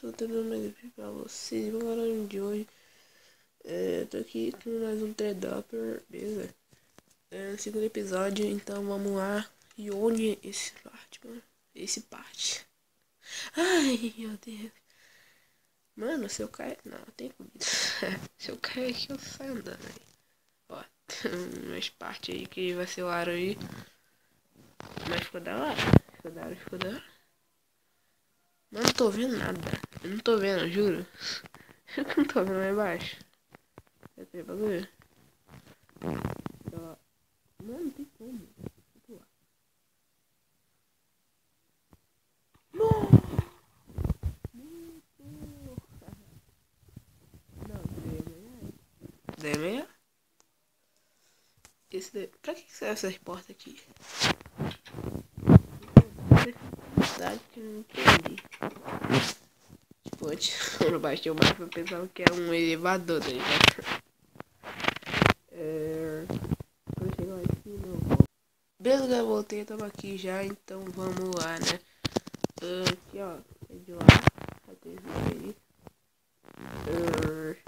pessoal, tô dando mais vídeo pra vocês. No canal de hoje, tô aqui com mais um T-Dopper, beleza? No segundo episódio, então vamos lá. E onde esse parte, mano? Esse parte. Ai, meu Deus. Mano, se eu cair... Não, tem comida. Se eu cair aqui, eu saio andando aí. Ó, tem umas partes aí que vai ser o aro aí. Mas ficou da hora. Ficou da hora, ficou da hora. Não tô vendo nada. Eu não tô vendo, juro. Eu não tô vendo lá embaixo. Quer ver bagulho? Mano, tem como. Não! Não, daí é meia. Esse daí. Pra que serve essas portas aqui? Verdade que eu não entendi. Tipo, antes, quando eu baixei o mapa, eu pensava que era um elevador, tá ligado? Quando chegar aqui, não. Beleza, voltei, tamo aqui já, então vamos lá, né? Aqui, ó, é de lá, até aí.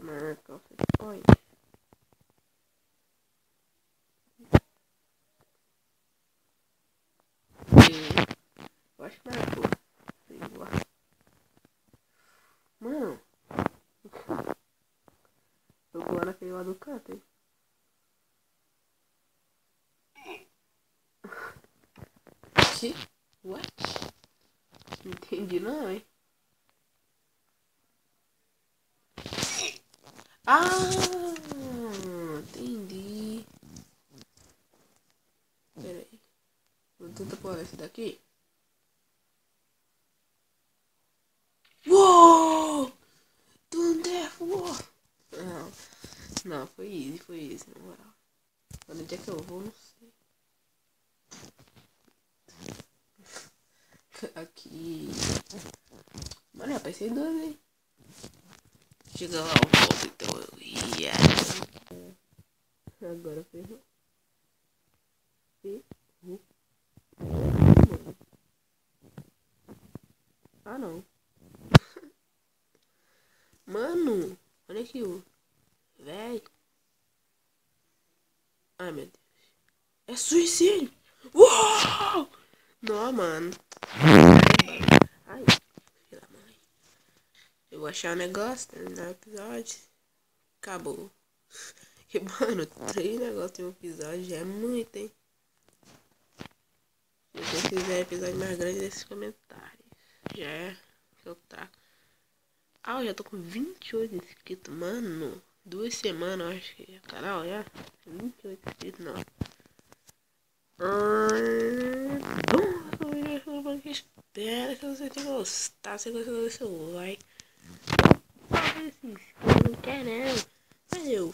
Marcar o setpoint. Eu acho que marcou. Mano, tô pulando aquele lá do canto, hein? Que? What? Não entendi não, hein? Ah, entendi. Pera aí. Vou tentar pular esse daqui. Uou! Thunderful! Não, não, foi easy, na moral. Onde é que eu vou? Não sei. Aqui. Mano, eu pensei em dois, hein? Chega lá, eu volto, então eu ia. Agora ferrou. Ferrou. Ah, não. Mano, olha aqui, ó. Véi. Ai, meu Deus. É suicídio. Uou! Não, mano. Ai, filha da mãe. Eu vou achar um negócio, terminar o episódio. Acabou. E, mano, 3 negócios em um episódio já é muito, hein? Se você quiser episódio mais grande, nesses comentários. Já é que eu trago. Ah, eu já tô com 28 inscritos, mano. 2 semanas, eu acho que é canal já. 28 inscritos, não. Espero que você tenha gostado. Se você gostou, seu like. Não quer não. Valeu.